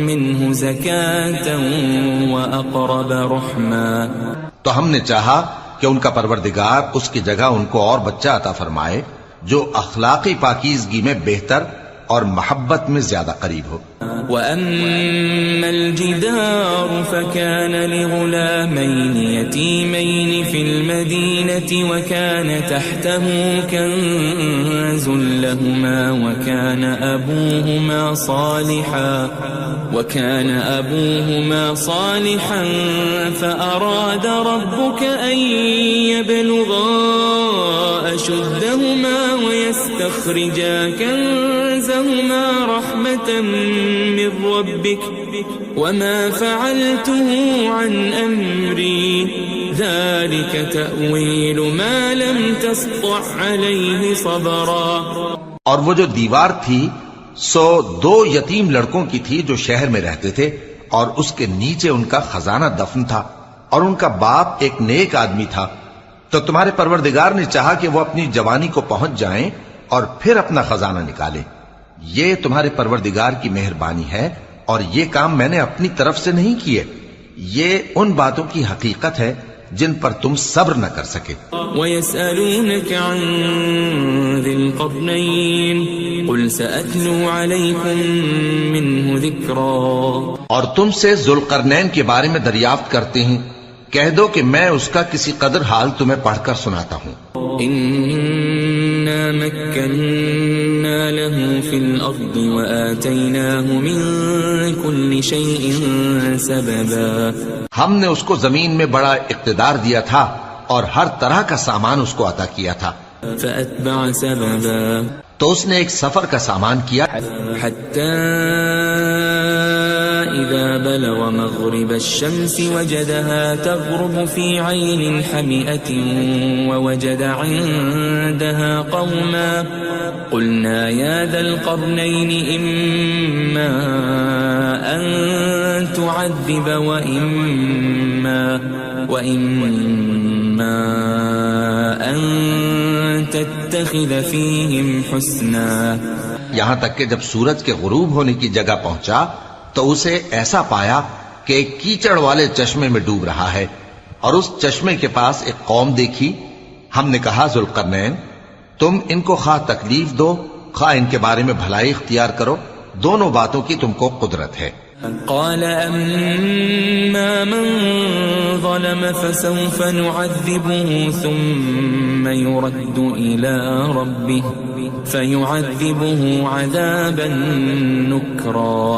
منه زكاة وأقرب رحما. تو ہم نے چاہا کہ ان کا پروردگار اس کی جگہ ان کو اور بچہ عطا فرمائے جو اخلاقی پاکیزگی میں بہتر اور محبت میں زیادہ قریب ہو. وَأَمَّا الْجِدَارُ فَكَانَ لِغُلَامَيْنِ يَتِيمَيْنِ فِي الْمَدِينَةِ وَكَانَ تَحْتَهُ كَنْزٌ لَهُمَا وَكَانَ أَبُوهُمَا صَالِحًا فَأَرَادَ رَبُّكَ أَنْ يَبْلُغَا أَشُدَّهُمَا وَيَسْتَخْرِجَا كَنْزَهُمَا رَحْمَةً من ربك وما فعلته عن أمري ذلك تأويل ما لم تسطع عليه صبرا. اور وہ جو دیوار تھی سو دو یتیم لڑکوں کی تھی جو شہر میں رہتے تھے اور اس کے نیچے ان کا خزانہ دفن تھا اور ان کا باپ ایک نیک آدمی تھا. تو تمہارے پروردگار نے چاہا کہ وہ اپنی جوانی کو پہنچ جائیں اور پھر اپنا خزانہ نکالے. یہ تمہارے پروردگار کی مہربانی ہے اور یہ کام میں نے اپنی طرف سے نہیں کیے. یہ ان باتوں کی حقیقت ہے جن پر تم صبر نہ کر سکے. وَيَسْأَلُونَكَ عَنْ ذِي الْقَرْنَيْنِ قُلْ سَأَتْلُو عَلَيْكُمْ مِنْهُ ذِكْرًا. اور تم سے ذوالقرنین کے بارے میں دریافت کرتے ہیں، کہہ دو کہ میں اس کا کسی قدر حال تمہیں پڑھ کر سناتا ہوں. إِنَّا مَكَّنَّا لَهُ فِي الْأَرْضِ وَآتَيْنَاهُ مِنْ كُلِّ شَيْءٍ سَبَبًا. ہم نے اس کو زمین میں بڑا اقتدار دیا تھا اور ہر طرح کا سامان اس کو عطا کیا تھا. فَأَتْبَعَ سَبَبًا. تو اس نے ایک سفر کا سامان کیا حَتَّى إِذَا بَلَغَ مَغْرِبَ الشَّمْسِ وَجَدَهَا تَغْرُبُ فِي عَيْنٍ حَمِئَةٍ وَوَجَدَ عِندَهَا قَوْمًا قُلْنَا يَا ذَا الْقَرْنَيْنِ إِمَّا أَن تُعَذِّبَ وَإِمَّا أَن تَتَّخِذَ فِيهِمْ حُسْنًا. یہاں تک کہ جب سورج کے غروب ہونے کی جگہ پہنچا تو اسے ایسا پایا کہ ایک کیچڑ والے چشمے میں ڈوب رہا ہے اور اس چشمے کے پاس ایک قوم دیکھی. ہم نے کہا ذوالقرنین تم ان کو خواہ تکلیف دو خواہ ان کے بارے میں بھلائی اختیار کرو، دونوں باتوں کی تم کو قدرت ہے. قال أما من ظلم فسوف نعذبه ثم يرد إلى ربه فيعذبه عذابا نكرا.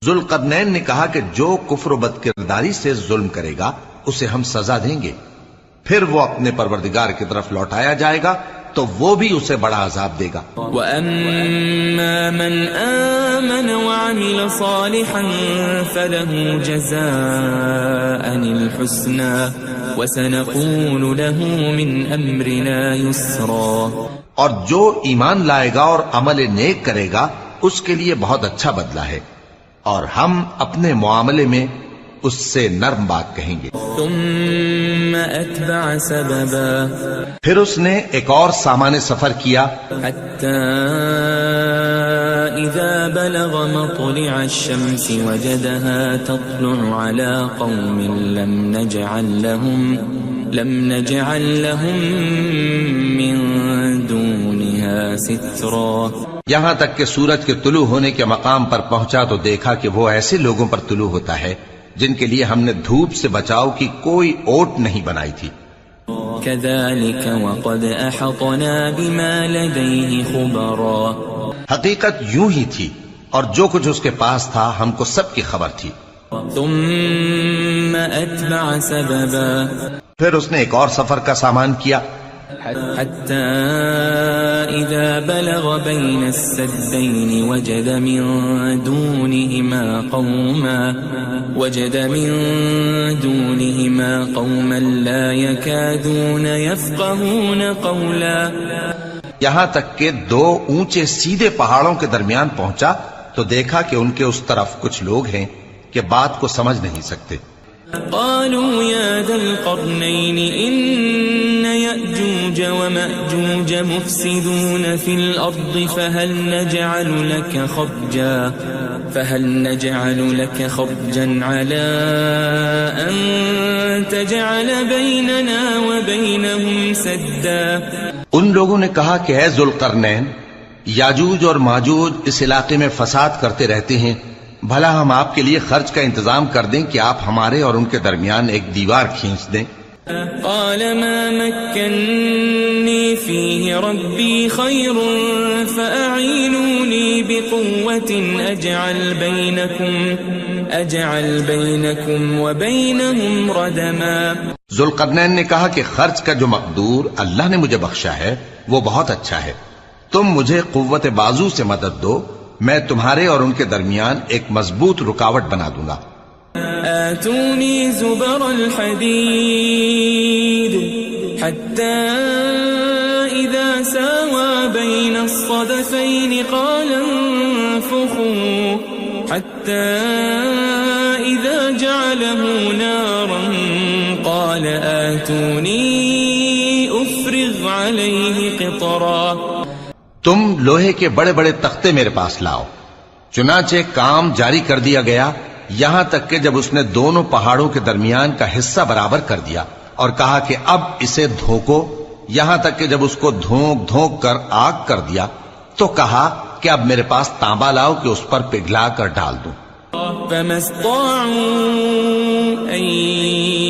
ذوالقرنین نے کہا کہ جو کفر و بد کرداری سے ظلم کرے گا اسے ہم سزا دیں گے، پھر وہ اپنے پروردگار کی طرف لوٹایا جائے گا تو وہ بھی اسے بڑا عذاب دے گا۔ وَأَمَّا مَنْ آمَنَ وَعَمِلَ صَالِحًا فَلَهُ جَزَاءً الْحُسْنَى وَسَنَقُولُ لَهُ مِنْ أَمْرِنَا يُسْرًا، اور جو ایمان لائے گا اور عمل نیک کرے گا اس کے لیے بہت اچھا بدلہ ہے، اور ہم اپنے معاملے میں اس سے نرم بات کہیں گے۔ ثم أتبع سببا، پھر اس نے ایک اور سامان سفر کیا، حتى إذا بلغ مطلع الشمس وجدها تطلع على قوم لم نجعل لهم من دونها سترا، یہاں تک کہ سورج کے طلوع ہونے کے مقام پر پہنچا تو دیکھا کہ وہ ایسے لوگوں پر طلوع ہوتا ہے جن کے لیے ہم نے دھوپ سے بچاؤ کی کوئی اوٹ نہیں بنائی تھی۔ كذلك وقد أحطنا بما لديه خبرا، حقیقت یوں ہی تھی اور جو کچھ اس کے پاس تھا ہم کو سب کی خبر تھی۔ ثم أتبع سببا، پھر اس نے ایک اور سفر کا سامان کیا، حتى إذا بلغ بين السدين وجد من دونهما قوما لا يكادون يفقهون قولا، یہاں تک کہ دو اونچے سیدھے پہاڑوں کے درمیان پہنچا تو دیکھا کہ ان کے اس طرف کچھ لوگ ہیں کہ بات کو سمجھ نہیں سکتے۔ قالوا يا ذا القرنين إن يأجوج ومأجوج مفسدون في الأرض فهل نجعل لك خرجا على أن تجعل بيننا وبينهم سدا، ان لوگوں نے کہا کہ اے ذوالقرنین، یاجوج اور ماجوج اس علاقے میں فساد کرتے رہتے ہیں، بھلا ہم آپ کے لیے خرچ کا انتظام کر دیں کہ آپ ہمارے اور ان کے درمیان ایک دیوار کھینچ دیں۔ قال ما مكنني فيه ربي خير فأعينوني بقوة أجعل بينكم وبينهم ردما، ذوالقرنین نے کہا کہ خرچ کا جو مقدور اللہ نے مجھے بخشا ہے وہ بہت اچھا ہے، تم مجھے قوت بازو سے مدد دو، میں تمہارے اور ان کے درمیان ایک مضبوط رکاوٹ بنا دوں گا۔ آتوني زبر الحديد حتى إذا ساوى بين الصدفين قال انفخوا حتى إذا جعله نارا قال آتوني أفرغ عليه قطرا، تم لوہے کے بڑے بڑے تختے میرے پاس لاؤ۔ چنانچہ کام جاری کر دیا گیا یہاں تک کہ جب اس نے دونوں پہاڑوں کے درمیان کا حصہ برابر کر دیا اور کہا کہ اب اسے دھوکو، یہاں تک کہ جب اس کو دھونک دھونک کر آگ کر دیا تو کہا کہ اب میرے پاس تانبا لاؤ کہ اس پر پگھلا کر ڈال دوں۔ فما استطاعوا أن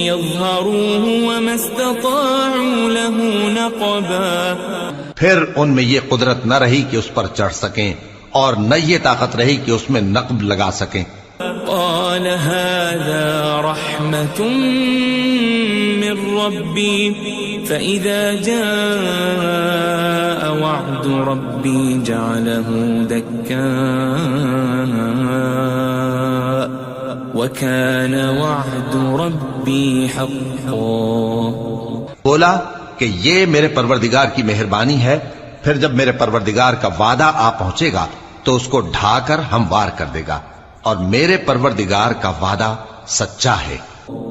يظهروه وما استطاعوا له نقبا، پھر ان میں یہ قدرت نہ رہی کہ اس پر چڑھ سکیں اور نہ یہ طاقت رہی کہ اس میں نقب لگا سکیں۔ قال هذا رحمة من ربي فإذا جاء وعد ربي جعله دكاء وكان وعد ربي حقا، بولا کہ یہ میرے پروردگار کی مہربانی ہے، پھر جب میرے پروردگار کا وعدہ آ پہنچے گا تو اس کو ڈھا کر ہموار کر دے گا، اور میرے پروردگار کا وعدہ سچا ہے۔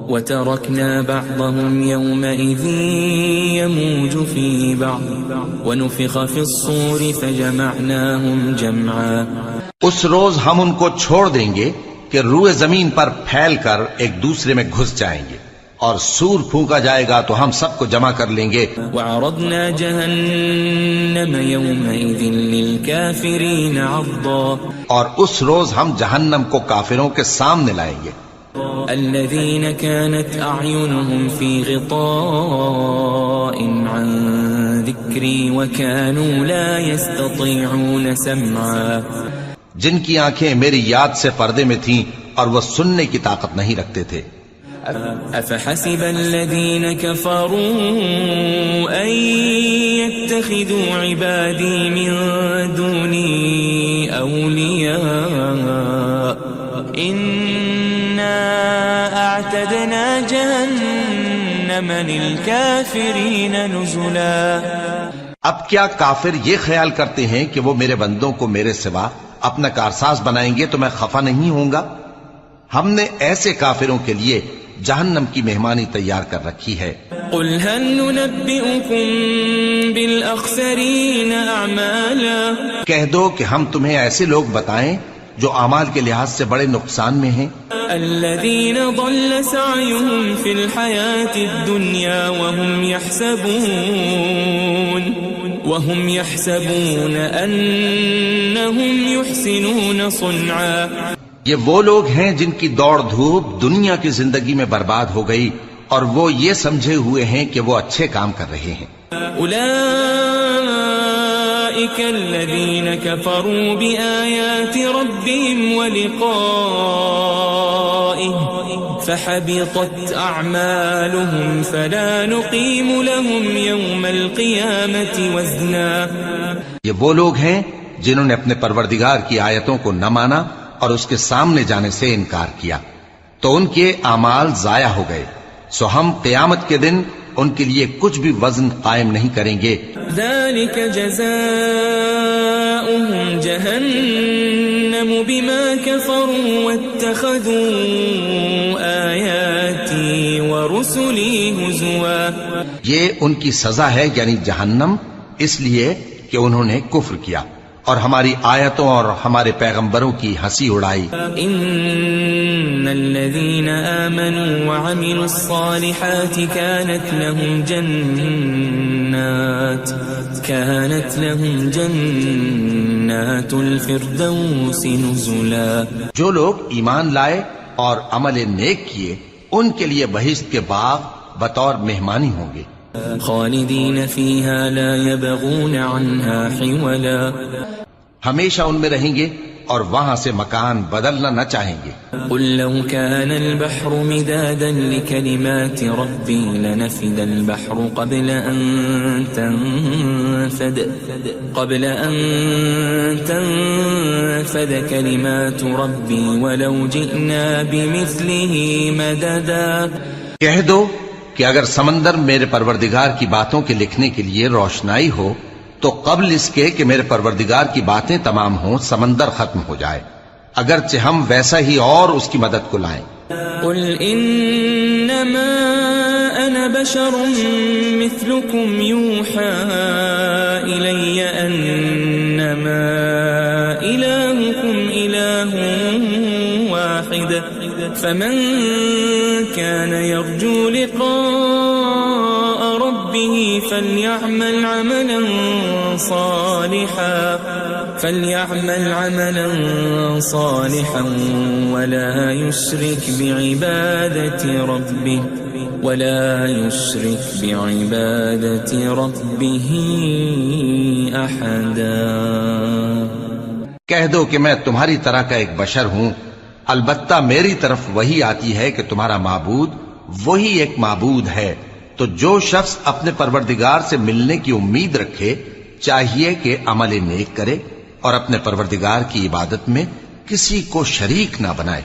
وَتَرَكْنَا بَعْضَهُمْ يَوْمَئِذٍ يَمُوجُ فِي بَعْضٍ وَنُفِخَ فِي الصُّورِ فَجَمَعْنَاهُمْ جَمْعًا، اس روز ہم ان کو چھوڑ دیں گے کہ روئے زمین پر پھیل کر ایک دوسرے میں گھس جائیں گے، اور سور پھونکا جائے گا تو ہم سب کو جمع کر لیں گے۔ وَعَرَضْنَا جَهَنَّمَ يَوْمَئِذٍ لِلْكَافِرِينَ عَرْضًا، اور اس روز ہم جہنم کو کافروں کے سامنے لائیں گے۔ الَّذِينَ كَانَتْ أَعْيُنُهُمْ فِي غِطَاءٍ عَنْ ذِكْرِي وَكَانُوا لَا يَسْتَطِيعُونَ سَمْعًا، جن کی آنکھیں میری یاد سے پردے میں تھیں اور وہ سننے کی طاقت نہیں رکھتے تھے. أفحسب الذين كفروا أن يتخذوا عبادي من دوني أولياء إنا أعتدنا جهنم للكافرين نزلا. اب کیا کافر یہ خیال کرتے ہیں کہ وہ میرے بندوں کو میرے سوا اپنا کارساز بنائیں گے تو میں خفا نہیں ہوں گا؟ ہم نے ایسے کافروں کے لیے جہنم کی مہمانی تیار کر رکھی ہے. قل هل ننبئكم بالأخسرين أعمالا. کہہ دو کہ ہم تمہیں ایسے لوگ بتائیں جو اعمال کے لحاظ سے بڑے نقصان میں ہیں. الذين ضل سعيهم في الحياة الدنيا وهم يحسبون أنهم يحسنون صنعا. یہ وہ لوگ ہیں جن کی دوڑ دھوپ دنیا کی زندگی میں برباد ہو گئی اور وہ یہ سمجھے ہوئے ہیں کہ وہ اچھے کام کر رہے ہیں. أولئك الذين كفروا بآيات ربهم ولقائه فحبطت أعمالهم فلا نقيم لهم يوم القيامة وزنا. یہ وہ لوگ ہیں جنہوں نے اپنے پروردگار کی آیتوں کو نہ مانا اور اس کے سامنے جانے سے انکار کیا تو ان کے اعمال ضائع ہو گئے، سو ہم قیامت کے دن ان کے لیے کچھ بھی وزن قائم نہیں کریں گے. ذلك جزاؤهم جهنم بما كفروا واتخذوا آياتي ورسلي هزوا. یہ ان کی سزا ہے یعنی جہنم، اس لیے کہ انہوں نے کفر کیا اور ہماری آیتوں اور ہمارے پیغمبروں کی ہنسی اڑائی. ان الذين آمنوا وعملوا الصالحات كانت لهم جنات الفردوس نزلا. جو لوگ ایمان لائے اور عمل نیک کیے ان کے لیے بہشت کے باغ بطور مہمانی ہوں گے. خالدین فیہا لا یبغون عنہا حولا. ہمیشہ ان میں رہیں گے اور وہاں سے مکان بدلنا نہ چاہیں گے. قل لو كان البحر مدادا لكلمات ربي لنفد البحر قبل أن تنفد كلمات ربي ولو جئنا بمثله مددا. کہہ دو کہ اگر سمندر میرے پروردگار کی باتوں کے لکھنے کے لیے روشنائی ہو تو قبل اس کے کہ میرے پروردگار کی باتیں تمام ہوں سمندر ختم ہو جائے، اگرچہ ہم ویسا ہی اور اس کی مدد کو لائیں. قل انما انا بشر مثلكم يوحى الي انما الهكم اله واحد فمن كان يرجو لقاء ربه فليعمل عملا صالحا ولا يشرك بعبادة ربه أحدا. کہہ دو کہ میں تمہاری طرح کا ایک بشر ہوں، البتہ میری طرف وہی آتی ہے کہ تمہارا معبود وہی ایک معبود ہے. تو جو شخص اپنے پروردگار سے ملنے کی امید رکھے چاہیے کہ عمل نیک کرے اور اپنے پروردگار کی عبادت میں کسی کو شریک نہ بنائے.